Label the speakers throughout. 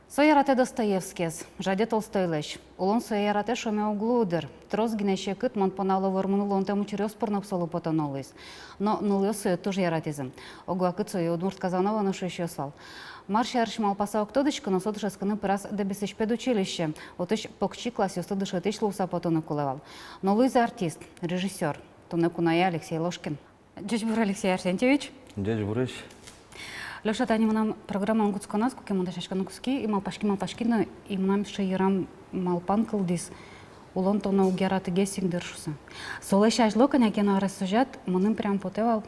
Speaker 1: Соярате Достоевскиз, жаде Толстойлеш. Улон соярате шоме углудер. Трос гинеше кыт монпонало вормунул он тему через порнов солу потонолис. Но нулё сое тоже яратизм. Огуа кыт сое удмурт Казанова на шеще сал. Марш яршмал паса октодочка, но содыш асканы пырас дебесеш педучилище. Отыш покчи классе устыдыш отыш луса потоны кулевал. Но Луиза артист, режиссер. Тонекуная Алексей Ложкин. Дядь Алексей Арсентьевич.
Speaker 2: Дядь Бурыч.
Speaker 1: Леша, тани нам программа ангутсконас, куке мандашашканы куски, и малпашкина, и нам шейрам малпан кылдис. Улон тона угераты гессик дыршуса. Солеша ажлокан, якен арас сюжет, маным прям потевал,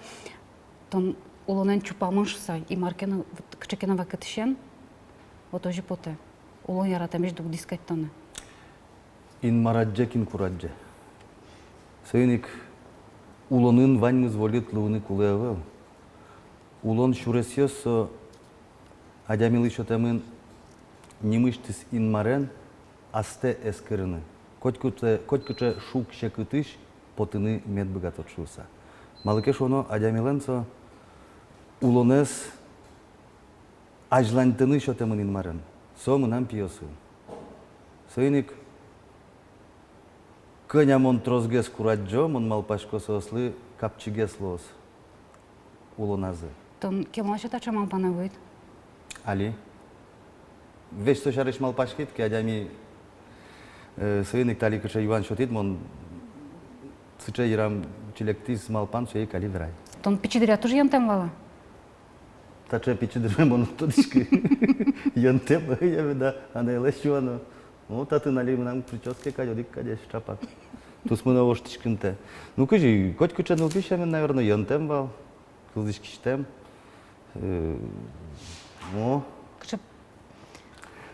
Speaker 1: тон улонен чупамышса, и маркена кчекена вакетшен, вот ожи поте. Улон ярата между дискать тоне.
Speaker 2: Ин мараджа кин кураджа. Сыйник улонын ваньмыз волит луны кулевел. Улон шуресьёсо адямил еще тамын немыштис инмарен асте эскерыны. Котькуче шук шекытыш потыны медбыгат отшуса. Малыкеш оно адямиленцо улонес ажлантыны еще тамын инмарен. Со мынам пьёсы. Сыйник кынямон трозгес кураджо, мон малпашкосо ослы капчигес лос улоназы.
Speaker 1: Тон кемоша тача малпана выйд.
Speaker 2: Али. Весь то шариш малпашкит, ки адями сыйник тали кыша Иван шотит, мон сыча ирам челектис малпан шей кали врай.
Speaker 1: Тон пичидыря тоже янтем вала?
Speaker 2: Тача пичидыря мон тодышки янтем, я вида, а не лещуано. Ну, таты нали нам прическе кадёдик кадеш чапак. Тус мы на оштичкинте. Ну, кажи, коть куча ну пишем, наверное, янтем вал. Кылдышки штем. Ну,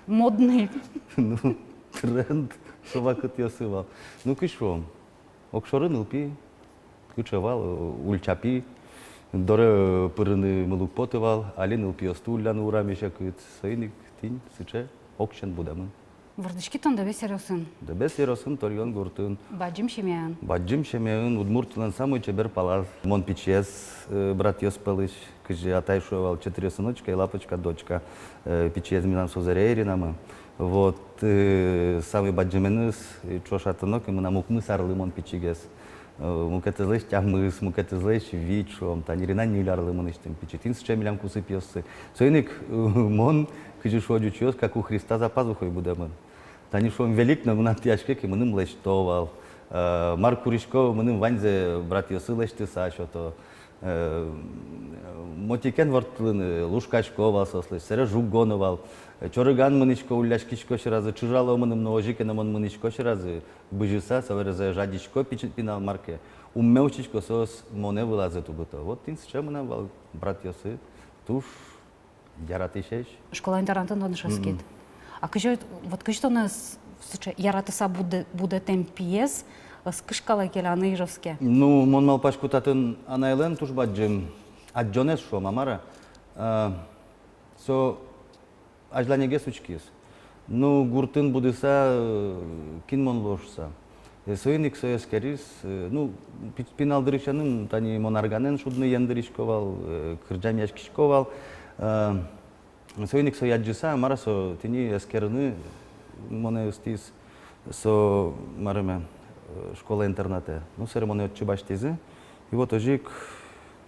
Speaker 1: модный.
Speaker 2: Ну, тренд, совакът ясывал. Ну, кишвом. Окшорын ылпи, кучавал, ульчапи, доре пырыны мылук потывал, алин ылпи остулян урамешек, сыйник, тинь, сыче, окшен будамын.
Speaker 1: Вардышки тон да бесерёсын.
Speaker 2: Да бесерёсын, торьон гуртын.
Speaker 1: Баджим шемян.
Speaker 2: Баджим шемян, удмуртылан самый чебер палар. Мон пичес, брат Йоспелыш, кыжи атайшувал 4 сыночка и лапочка, дочка. Пичес минам созерейри намы. Вот, самый баджименыс, чошатынок, и мы на мукмы сарлы мон пичигес. Мукетезлеш тямыс, мукетезлеш вичом, танирина нилярлы мон иштем пичетин с чемилям кусы пьёсы. Сойник мон, кыжи шоджу чёс, как у Христа за пазухой будемын. Тани шом велик, но мына тяжкеки мыным лештовал. Марк Куришко мыным ванзе брат Йосы лештыса, что-то. Мотикен вартлын лушкачковал сослыш, сере жук гоновал. Чорыган мынычко уляшкичко ширазы, чужало мыным ножике на мон мынычко ширазы, быжыса, соверезе жадичко пинал марке. Уммеучичко сос моне вылазы тубыто. Вот тин с чем вал брат Йосы, туш, яратышеш.
Speaker 1: Школа интернатын он шаскит. А кыжы, вот кыжто нас яратыса буде тем пьес, с кышкала келаны ижовске.
Speaker 2: Ну, мон малпашку татын анайлен туш баджим, аджонес шо, мамара. Со ажланеге сучкис. Ну, гуртын будыса, кин мон ложса. Сойник соескерис, ну, пиналдырышаным, тани монарганен шудны яндырышковал, кырджам яшкишковал. Сойник со яджиса, мара со тини эскерны моне устис со мареме школа-интернате. Ну, сере моне отчебаштизи. И вот ожик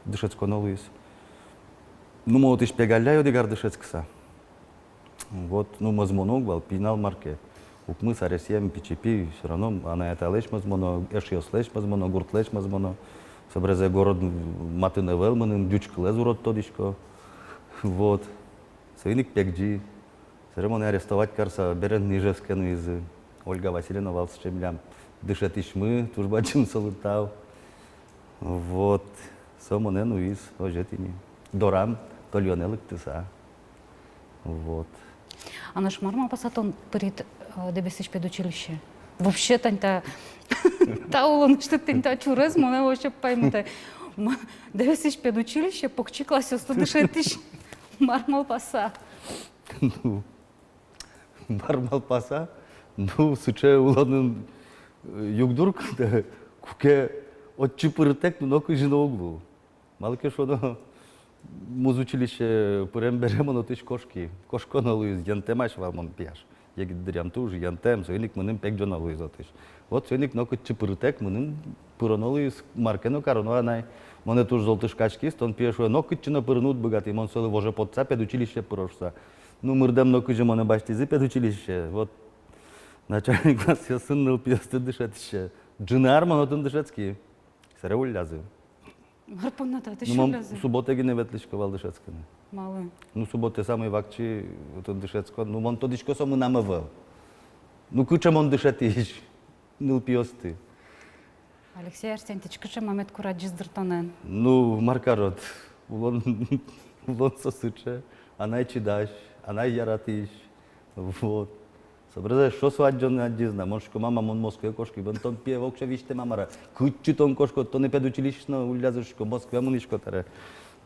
Speaker 2: дышецко новыйс. Ну, мот иш пегаляю дигар дышецкса. Вот, ну, мазмоног бал, пинал марке. Укмы саресьем пичипи, все равно она это лечь мазмоно, эшиос лечь мазмоно, гурт лечь мазмоно. Собрезе город матыны велманым, дючка лез урод тодишко. Вот. Сойник пекджи. Серемоны арестовать карса берен нижевскену из Ольга Васильевна вал с чемлям. Дышет ишмы, тужбачим солытав. Вот. Сомонену из ожетини. Дорам, тольонелык тыса. Вот.
Speaker 1: А наш марма пасатон перед дебесич педучилище. Вообще танта та он что танта чурез, моне вообще поймете. Дебесич педучилище покчи классе 110 тысяч мармал паса.
Speaker 2: Ну, бармал паса, ну, сыче уланын югдурк, куке отчипыртек, но кыжи на углу. Малке шоно музучилище пырем берем, но тыш кошки. Кошко на луиз, янтемаш валмон пияш. Егит дырям туж, янтем, союник мыным пек джона луиз отыш. Вот союник но кычипыртек, мыным пыроно луиз, маркено кароно анай. Моне туж золотыш качки, стон пияш, но кычина пырнут богатый, мон солы воже подца педучилище пырошса. Ну, мырдем но кыжи моне баштизы педучилище. Вот начальник нас я сын ныл пьесты дышать еще. Джинар монотон дышецкий. Саре улязы.
Speaker 1: Гарпоната, ти
Speaker 2: Ну,
Speaker 1: що
Speaker 2: мам
Speaker 1: лязи?
Speaker 2: субота ги не ветлишковал дышецкий.
Speaker 1: Мали.
Speaker 2: Ну, субота самый вакчи, то дышецко. Ну, мон то дичко сому намывал. Ну, куча мон дышатиш. Ныл пьесты.
Speaker 1: Алексей Арсентьевич, киче мамет курат жиздыртонен.
Speaker 2: Ну, маркарот. Улон сосыче. Анай чидаш. Анай яратиш. Вот. Собрезе, що свадьон не дізна, може, мама мон Москве кошки, бен тон п'є вовче вічте мамара. Кучу тон кошко, то не педучилищно улязушко, Москве мунишко таре.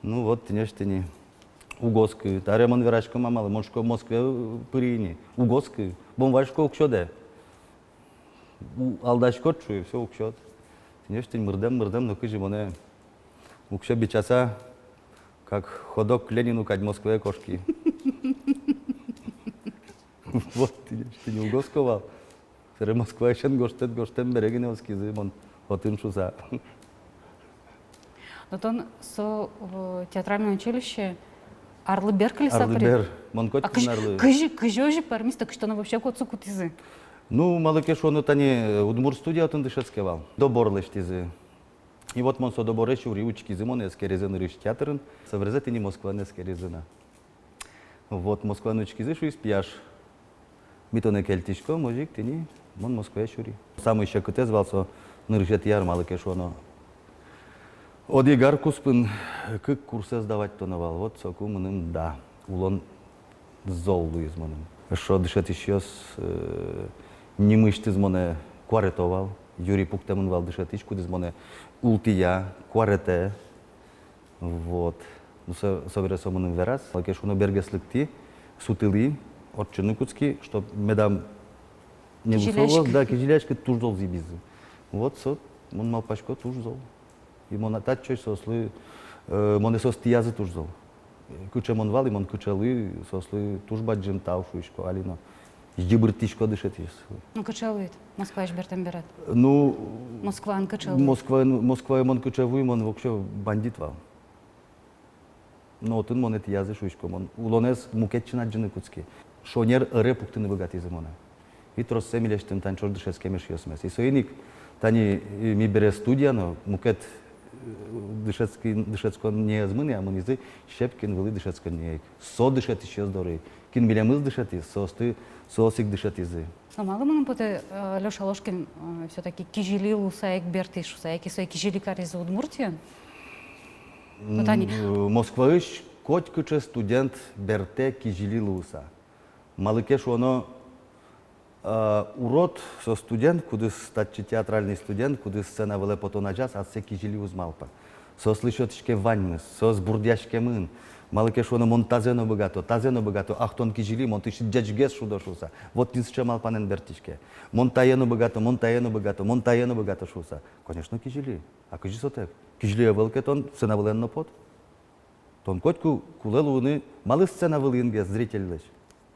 Speaker 2: Ну, от, нештині. Угоски, таре мон вирашко мамала, може, Москве пиріні. Угоски, бом важко укшоде. Алдашко чує, все укшод. Нештинь, мырдем, но кижи моне. Укше бичаса, как ходок к Ленину, кать Москве кошки. Вот, ты не угосковал. Сыре Москва еще гоштен берегиневский зимон. Вот им шуса.
Speaker 1: Но тон со театральное училище Арлы Беркли сапри.
Speaker 2: Арлыбер, мон
Speaker 1: А
Speaker 2: котькин арлы.
Speaker 1: кыжи ожи пармис, так что на вообще коцу кутизы.
Speaker 2: Ну, малыке шо, ну, тани Удмур студия отын дышецкевал. Доборлыш тизы. И вот мон со доборещу риучки зимон, эскерезен рыш театрын. Соврезет и не Москва, не эскерезена. Вот, Москва ночки зышу испьяш. Митоне кельтишко, мужик, ты не, мон Москве шури. Самый еще кыте звался, ныржет яр малыке шоно. Одигар куспын, кык курсы сдавать тоновал. Вот соку мыным, да, улон зол луиз мыным. Шо дышет еще с немышты з моне кваретовал. Юрий Пуктемын вал дышет ишку з моне ултия, кварете. Вот. Ну, собере со мыным верас. Малыке шоно бергеслыкти, сутыли. Отчины куцки, чтоб медам не высовывал, да, кижелячка туж зол зибизы. Вот сот, мон мал пачко туж зол. И мон атат чой сослы, моне состиязы туж зол. Куча мон вал, и мон кучалы, сослы туж баджин таушуишко, алино. Ебыртишко дышет есть.
Speaker 1: Ну, качалует. Москва еш бертем берет.
Speaker 2: Ну,
Speaker 1: Москва ан качалует.
Speaker 2: Москва мон кучавуй, мон вообще бандит вал. Но отын мон эти язы шуишко, мон улонез мукетчина джины куцки. Шонер ре пуктыны богатый зимона. И трос семилештым танчор дышецкий мешьёсмес. И соиник тани ми бере студия, но мукет дышецко не змыны, а манизы щепкин вели дышецко не. Со дышет еще здоровый. Кин милямыз дышет из, соосик дышет изы.
Speaker 1: Но мало мы поте Леша Ложкин все-таки кижелил усаек бертиш, усаек и сой кижеликар из Удмуртии. Вот они.
Speaker 2: Москваыш котькуче студент берте кижилилуса. Малыке шоно урод со студент, куды стачи театральный студент, куды сцена веле потона час, а все кижилиуз малпа. Со слышотишке ваньмыс, со сбурдяшке мын. Малыке шоно мон тазено богато, ахтон кижили, мон тыши джеджгес шудошуса. Вот низче малпанен бертишке. Мон таено богато шуса. Конечно, кижили. А кижи сотек. Кижили велке тон сцена веленно пот. Тон котку кулелуны малы сцена велингес зрительлеш.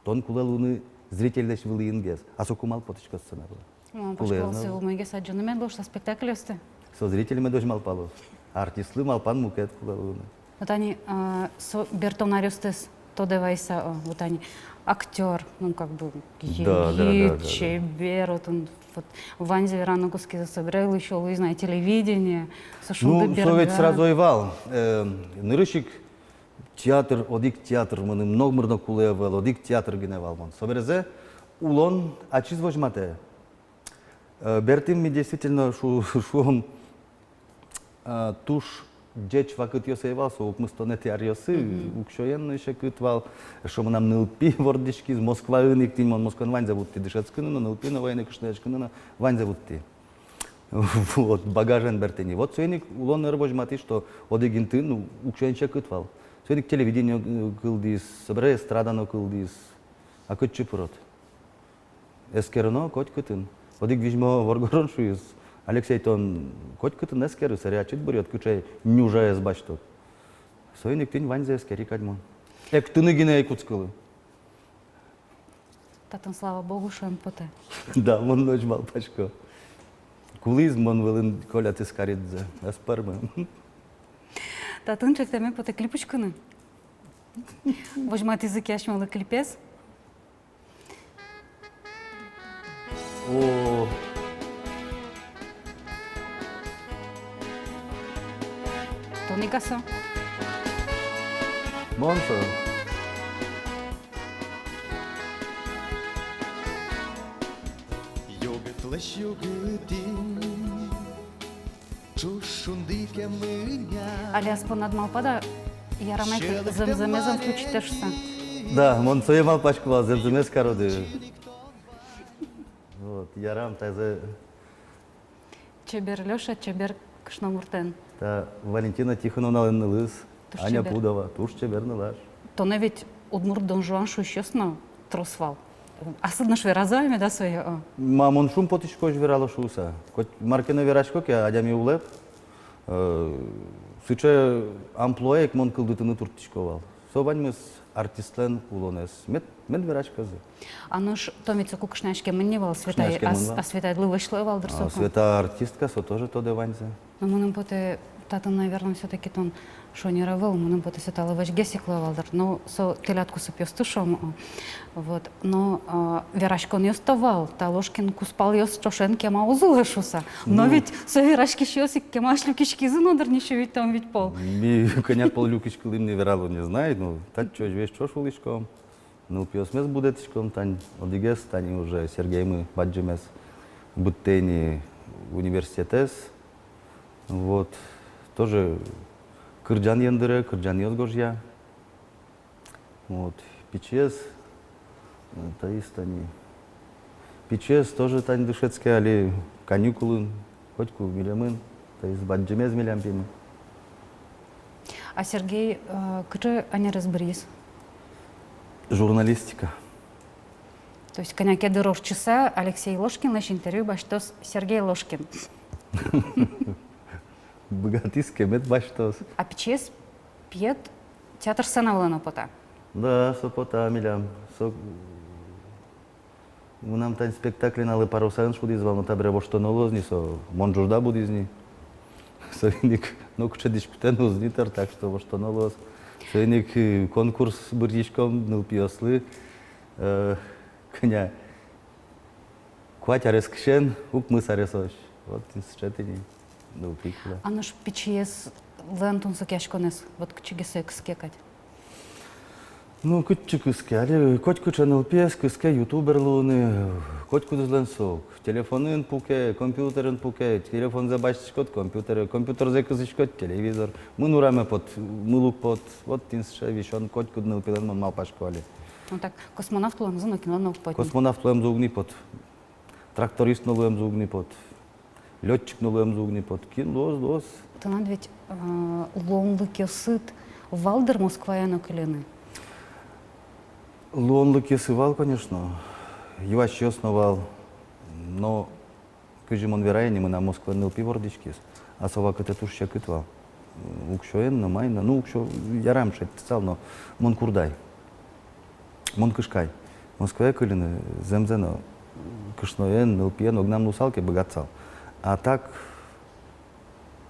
Speaker 2: Тон кулелуны зрительлеш велингес. А сокумал потышка сцена была.
Speaker 1: Пошколсы у меня саджаны мен был, что спектакль осты.
Speaker 2: Со зрителями дождь малпалов. Артисты малпан мукет кулелуны.
Speaker 1: Вот они Бертонариустес, то девайса, вот они актер, ну как бы
Speaker 2: Да.
Speaker 1: Чебер, вот он вот Ванзе Вераногуски засобирал еще Луизное телевидение,
Speaker 2: Ну, совет сразу и вал. Нырышик театр, одик театр, мы много мырно кулевел, одик театр геневал мон. Соберезе улон, а чиз возьмате. Бертим ми действительно шуом туш джеч вакыт йосевал, соук мы стонети арьосы, укшоен еще кытвал, что мы нам нылпи вордишки из Москвы, никтин мон Москван Вань зовут ти, дышецкынына, нылпи на войне кышнечкынына, Вань зовут ти. Вот, багажен бертени. Вот соеник улон нырбожмати, что одегинты, ну, укшоен еще кытвал. Соеник телевидение кылдис, собере эстрадано кылдис, а кыт чупрот. эскерно коть кытын. Подик вижмо воргорон шуиз. Алексей тон коть кытын эскеры сарячит бурят кучай нюжа эс бачтот. Соиник тин ванзе эскери кадьмон. Эк тыны гине куцкылы.
Speaker 1: Татын слава Богу, що МПТ.
Speaker 2: Да, мон ночь малпачко. Кулиз мон велин коля тискаридзе. Эсперме.
Speaker 1: Татын чектеме поте кліпочкини. Возьмати язик яшмали кліпес.
Speaker 2: О,
Speaker 1: То не гаса.
Speaker 2: монсо.
Speaker 3: Йогет леш йогетин, чушундике меня.
Speaker 1: Аліас понад малпада, ярамек земземезом включитешся.
Speaker 2: Да, мон своє малпачко земземес кароди. Вот, ярам тазе.
Speaker 1: Чебер Льоша, чебер Кшномуртен.
Speaker 2: Та Валентина Тихоновна Леннелис,
Speaker 1: Туш
Speaker 2: Аня
Speaker 1: чебер.
Speaker 2: Пудова, туш чебернелаш.
Speaker 1: То навіть Удмурт Дон Жуан щосно тросвал. А сидно ж виразуємо, да, своє?
Speaker 2: Мамон шум потичко жвирало шуса. Коть маркина вирачко ке адями улеп. Сыче амплуек мон кылдытыны туртичковал. Собаньмыз артистлен улонес. Мен вирачказы.
Speaker 1: А ну ж, томіця кукшняшки мені вал світай,
Speaker 2: Кшняшки мені вал.
Speaker 1: а світай дли вийшли вал дерсоку.
Speaker 2: Света артистка, со тоже то деваньзе.
Speaker 1: Ну, мене поте, тата, наверное, все-таки тон, що не равил, мене поте сітали вач гесік левалдер. Ну, со телятку соп'єстушом. Вот. Ну, вірашко не оставав, та ложкин куспал йос чошенки ма озулешуса. Но ведь со вірашки щосик кемаш люкички зинодер, ніщо від там від пол.
Speaker 2: Ми коня полюкички лим не вирало не знаю, ну так чого ж весь чошуличком. Ну, пиосмес будетичком, тань одигес, тань уже Сергей мы баджимес буттейни университетес. Вот. Тоже кырджан ендыре, кырджан езгожья. Вот. Пичес, таистани. Пичес тоже тань дышецкая, али каникулы, хотьку милямын, таист баджимез милямпин.
Speaker 1: А Сергей, кычы аня разберись?
Speaker 2: Журналистика.
Speaker 1: То есть, коня кедыров часа Алексей Ложкин, наш интервью, баштос Сергей Ложкин.
Speaker 2: Богатыйский мед баштос.
Speaker 1: А пичес пьет театр сцена пота.
Speaker 2: Да, сопота милям. Мы нам тань спектакли на парусен шудизвал, но табре во что налозни, со монжужда будизни. Соиник, ну куча диспутен узнитер, так что во что налоз. Соиник конкурс бурдичком, ныл пиослы. Коня. Кватя рескшен, ук мы саресош. Вот инсчетини. Ну, пикла.
Speaker 1: А наш пичес лентун сокяшконес, вот кчигесе кскекать.
Speaker 2: Ну, küçük kızke, ali koç channel piyes kızke YouTuber luni, koç kuduzlan sok. Telefonun puke, kompüterin puke, telefon za başçıkot, kompüter za kızışkot, televizor. Мы нураме под, мылук под, вот тинсше вишон koç kudnul pilen mon mal paşkoli.
Speaker 1: Ну так, космонавт луем зуну кино потім.
Speaker 2: Космонавт луем зугни под, тракторист луем зугни под, летчик луем зугни под, кин лоз.
Speaker 1: То над ведь лонлы кесыт Валдер Москва и Калины.
Speaker 2: Лонлык есывал, конечно, Ивач основал, но кыжимон верайни мы на Москве ныл пивордичкис, а сова кыте тушча кытвал. Укшоенна, майна, ну укшо ярам шет цал, но мон курдай, мон кышкай. Москве кылины земзено кышноен, ныл пиен, огнам нусалке богатцал. А так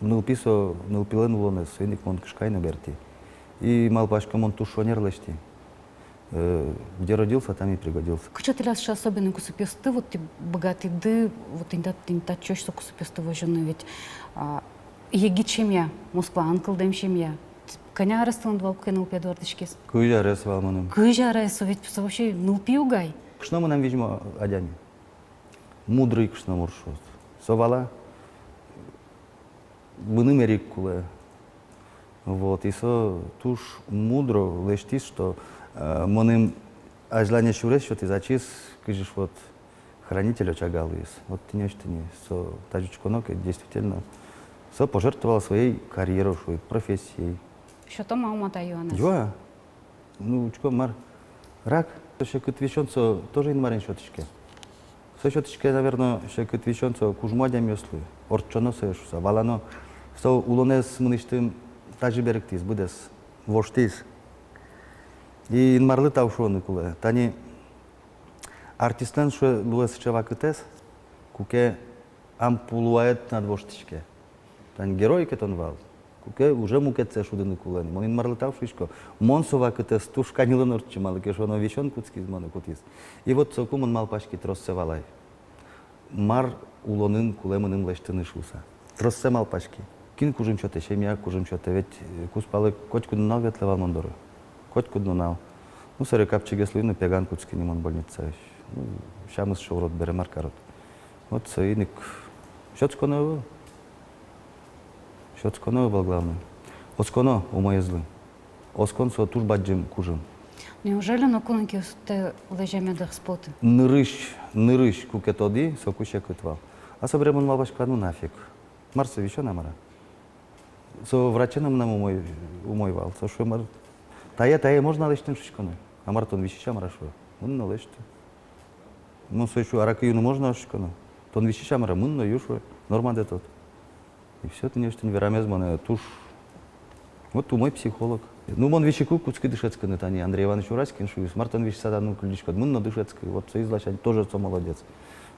Speaker 2: ныл писо, ныл пилен лонес, эник мон кышкай на берти. И малпашка мон тушонер лешти. Где родился, там и пригодился.
Speaker 1: Куча ты ляс особенно кусупесты, вот ты богатый ды, вот инта чёш со кусупесты вожжены, ведь еги чемья, Москва анкылдем чемья. Коня арестован два кенул педордичкис.
Speaker 2: Кыжа ресвал маным.
Speaker 1: Кыжа аресту, ведь вообще нулпи угай.
Speaker 2: Кшно мы нам видимо адяне. Мудрый кшно муршот. Совала быным эрик куле. Вот, и со туш мудро лештис, что моным ажлание шурес, что ты зачис, кыжиш вот хранитель очагал из. Вот ты нечто не, со тажичконок действительно со пожертвовал своей карьерой, своей профессией.
Speaker 1: Що то мама та Йоанна?
Speaker 2: Йоа, ну учко мар рак, то ще кыт вещон, со тоже инварен шотичке. Со счеточке, наверное, ще кыт вещонцо кужмадям ёслы, орчоно соешуса, валано, со улонес мыныштым тажи беректиз, будес, воштиз. И инмарлы таушоны куле. Тани артистлен ше луэс чева кытес, куке ампулуает над воштичке. Тани герой кетон вал. Куке уже мукетце шудыны кулени. Мон инмарлы таушишко. Монсова кытес туш канилын орчималы, кешоно вещон куцкиз моны кутиз. И вот соку мон малпашки троссе валай. Мар улонын кулемынын лештыны шуса. Троссе малпашки. Кин кужым чоте, шемия кужым чоте, ведь куспалы кочкудын нал ветлевал мондору. Кочкудын нал. Ну, саре капчиге слуйны пеган куцки не мон больница. Ну, шамыс шоурот бере маркарот. Вот соиник. Шоцконо был. Шоцконо был главный. Осконо умоезлы. Оскон со туш баджим кужым.
Speaker 1: Неужели на кунки сте лежаме да споты?
Speaker 2: Нырыш кукетоди, со куще кытвал. А со времен малбашка, ну нафиг. Марса еще намара. Со враченом нам умойвал. Со шо мар. Тая можно лечь тем шишкону. А мартон вещича марашо. Он на лечь. Ну со еще аракаюну можно шишкону. Тон вещича мара, мун на юшо. Нормально тот. И все это нечто неверомезно, туш. Вот мой психолог. Ну, он вещику куцкий дышецкий, это не Андрей Иванович Уральский, шуис. Мартон вещи сада, ну, кличко, мун на дышецкий. Вот все излачать, тоже отцо молодец.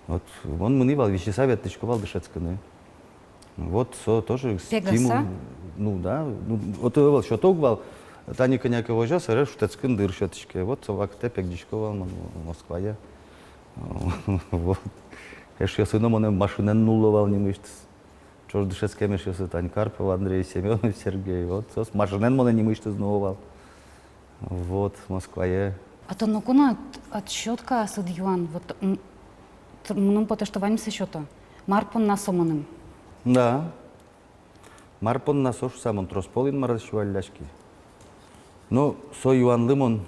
Speaker 2: Вот он мынывал, вещи совет тычковал дышецкий. Вот со тоже стимул. Ну да, ну, вот его что тогвал. Тани коняка вожа, сареш штецкин дыршеточки. Вот совак тепек дичковал Москвая. Вот. Конечно, я сыном он машинен нуловал не мышц. Чож дышецкий мешал Тань Карпов, Андрей Семенов, Сергей. Вот сос машинен он не мышц знавал. Вот Москвая.
Speaker 1: А то на куна отсчетка садьюан. Вот мным потештованием со счета. Марпон на соманым.
Speaker 2: Да. Марпон на сош самон тросполин марашвалляшки. Но со Юан Лимон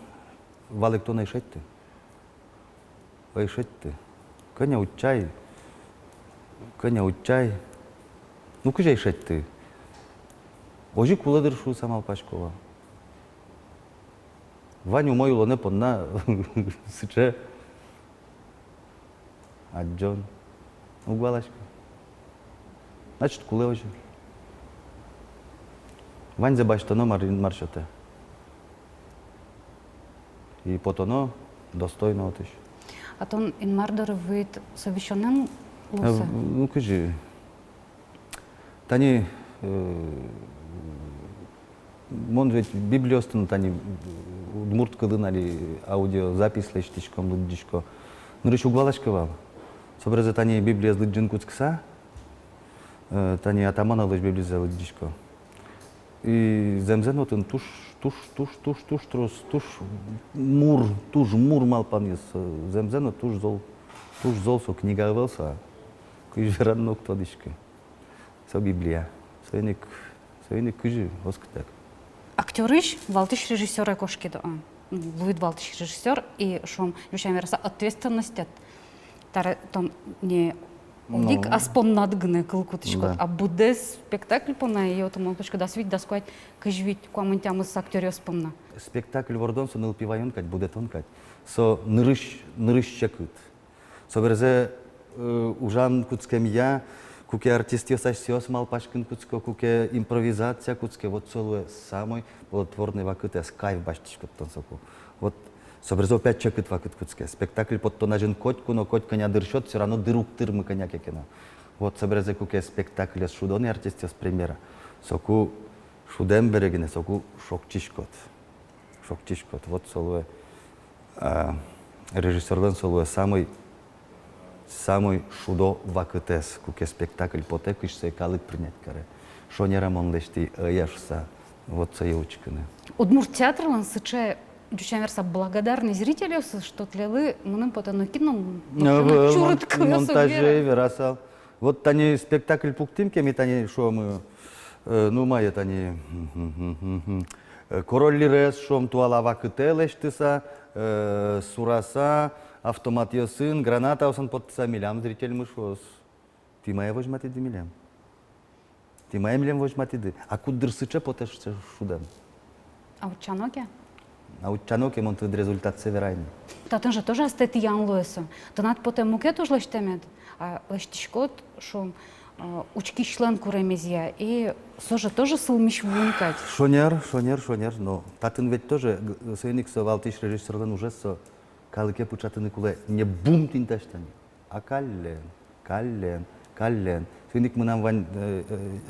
Speaker 2: валектон айшетты. Айшетты. Коня учай. Ну кыжа айшетты. Ожи куладыр шу самал Пашкова. Ваню мой лоне понна сыче. Аджон. Угвалашка. Значит, куле ожи. Вань за баштано маршоте. И потоно достойно отыш.
Speaker 1: А то инмардор вид совещанным луса.
Speaker 2: Ну кажи. Тани мон ведь библиостын тани удмурт кылынали аудиозапись лештичком луддичко. Нырыш угвалашкавал. Собрезе тани библия злыджин куцкса. Тани атамана лыж библия луддичко. И земзенотын туш мур малпанис. Земзено туш зол со книга велса. Кыж веранно кто дишки. Со библия. Соиник кыжи восктек.
Speaker 1: Актёрыш, валтыш режиссера кошки да. Луид валтыш режиссер и шум юшам верса ответственность тара там не Дик аспом надгне кылкутышко. А буде спектакль пона и от молпочка да свит да скать кыжвит куамантямыз с актёр аспомна.
Speaker 2: Спектакль вордон со нылпивайон кать буде тонкать. Со нырыш чекут. Со берзе ужан куцкем я куке артист ёсаш малпашкин куцко куке импровизация куцке вот солуе самой плодотворный вакыт кайф баштичко тонсоку. Вот собрезо опять чекет вакыт куцке. Спектакль под то нажен котку, но котка не дыршот, все равно дырук тырмы коня кекена. Вот собрезе куке спектакль с шудони артисти с премьера. Соку шудем берегине, соку шокчишкот. Вот солуе режиссерден солуе самый шудо вакытес, куке спектакль потекыш се калык принять каре. Шо не рамон лешти яшса. Вот соеучканы.
Speaker 1: Удмурт театрлан сыче Дючан верса благодарный зрителю, что тлелы мным потану кином
Speaker 2: монтаже верасал. Вот тани спектакль пуктимке, ми тани шо мы, ну мае тани король лирес шом туалава кытелеш тыса, сураса, автомат сын, граната осан подтса милям зритель мы шос. Ти мае возьмати ди милям. Ти мае милям возьмати ди. А кудыр сыче потеш шудем.
Speaker 1: А вот чаноке?
Speaker 2: А у чанок емон тыд результат северайны.
Speaker 1: Татын же тоже астет ян лойса. Тынат потом муке тоже лештемет. А лештишкот, что учки член куремезия. И сожа тоже сылмиш вункать.
Speaker 2: Шонер, но татын ведь тоже сойник со валтиш режиссерлен уже со калыке пучатыны куле не бум тинташтани. А каллен. Сойник мы нам вань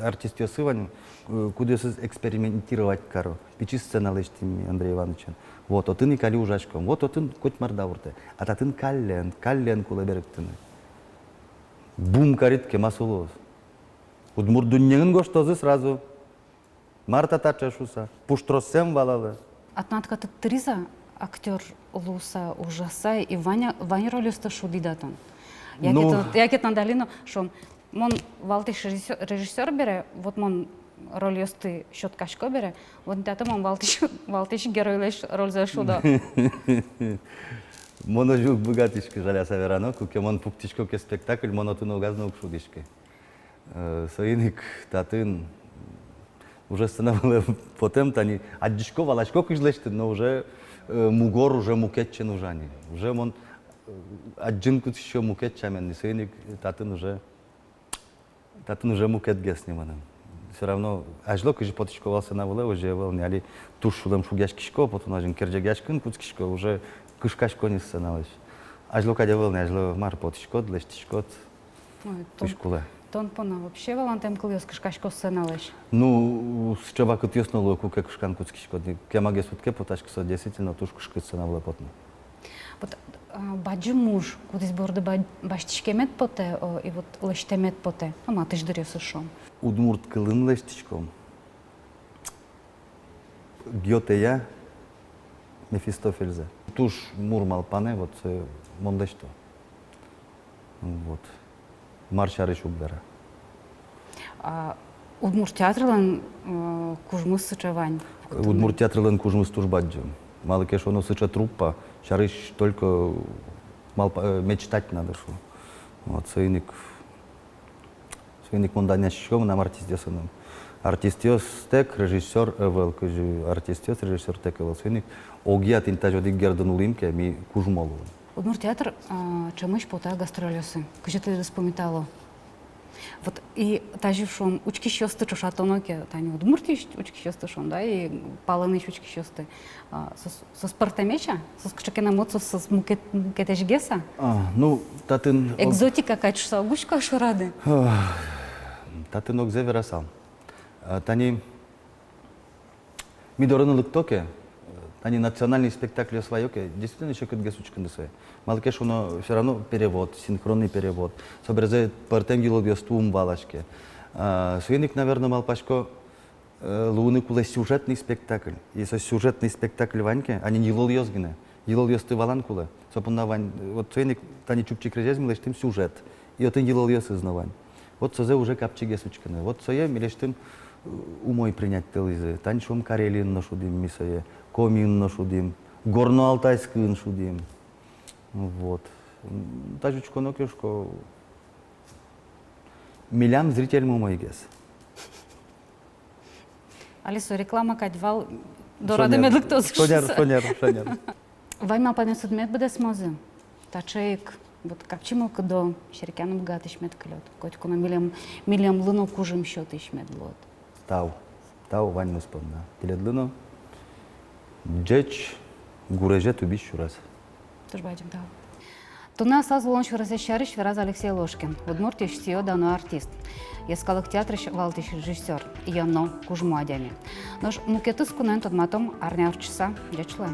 Speaker 2: артист Йосывань, куда экспериментировать каро. Пичи сцена лештими Андрей Ивановича. Вот, отын и кали ужачком, вот отын коть мардавурте. А татын каллен куле беректыны. Бум карит кемасулос. Удмур дуньян гоштозы сразу. Марта тачашуса. Пуштросем валалы.
Speaker 1: Атнатка триза актер луса ужаса и Ваня роль шудидатон.
Speaker 2: Ну.
Speaker 1: Як далино, что мон валтиш режиссер бере, вот мон роль ёсты щоткашко бере, вот тата мон валтиш геройлеш роль за шуда.
Speaker 2: Моно жук богатишки жаля саверано, куке мон пуктишко ке спектакль, моно туно газно укшудишки. Соиник татын уже становилось потом тани аддишко валашко кижлешти, но уже мугор уже мукетчен ужани. Уже мон аджинку еще мукетчамен, соиник татын уже мукет гесниман. Все равно ажло кижи потишковался на воле уже вел не али тушулем шугяшкишко, потом ажин керджагяшкин куцкишко уже кышкашко не сценалось. Ажло кадя вел не ажло мар потишко, длештишко, тушкуле.
Speaker 1: Тон пона вообще валантем кыльос кышкашко сценалеш.
Speaker 2: Ну, с чего как ясно как кышкан куцкишко, кемаге сутке поташко со действительно тушкышко сценавле потно.
Speaker 1: Вот баджи муж, куда сборды баштишкемет поте, и вот лештемет поте. Ама ты ж дырёсы шом.
Speaker 2: Удмурт кылын лештичком. Гёте Мефистофельзе. Туш мурмал пане, вот монде что. Вот. Маршары шубдара.
Speaker 1: Удмурт театрылан кужмыс сычевань.
Speaker 2: Удмурт театрылын кужмыс тужбаджым. Мало кеш оно сыча труппа, шарыш только мечтать надо шо. Вот сойник монданящиком нам артист ясаным. Артист тек режиссер эвел, кыжы артист режиссер тек эвел. Сойник огият интажодик гердан улимке ми кужмолу.
Speaker 1: Удмурт театр чемыш пота гастролёсы. Кыжы ты вспоминала. Вот и тажив шом учки щёсты чушатоноке, тани удмурти учки щёсты шом, да, и паланыч учки щёсты. Со спартамеча, со скчакена моцо со мукетежгеса.
Speaker 2: Ну, татын
Speaker 1: Экзотика качса гушка шурады.
Speaker 2: Татын огзевера сам. Тани мидорынылык токе, тани национальный спектакль освоёке, действительно еще кыт гесучкан десе. Малкеш оно все равно перевод, синхронный перевод. Собрезе партенгило гестум балашке. Суеник, наверное, малпашко луны куле сюжетный спектакль. Если сюжетный спектакль ваньке, они не лол ёзгине. Елол ёсты валан куле. Сопунна вань, вот суеник тани чупчик резезм лештим сюжет. И вот елол ёс изнавань. Вот созе уже капчи гесучкане. Вот сое милештим умой принять телизе. Тань шум Карелин нашудим мисое, Комин нашудим, Горно-Алтайский шудим. Вот. Тажечко нокешко. Милям зритель мой гес.
Speaker 1: Алисо, реклама кадьвал дорады медлектоз.
Speaker 2: Шонер.
Speaker 1: Вайма панесут мед буде смазы. Тачейк, вот капчимал кадо, шеркяном гат ишмет клёт. Котику на милям лыно кужим счёт ишмет лот.
Speaker 2: Тау вань муспомна. Пиледлыно. Джеч гуреже тубиш шурас.
Speaker 1: Тоже бачим, да. Туна саз лонч разрешарыш вираз Алексей Ложкин. Удмурт ещё давно артист. Ескалык театрыш валтыш режиссер. Яно кужму адями. Нож мукетыс кунен тодматом арнявчыса дечлы.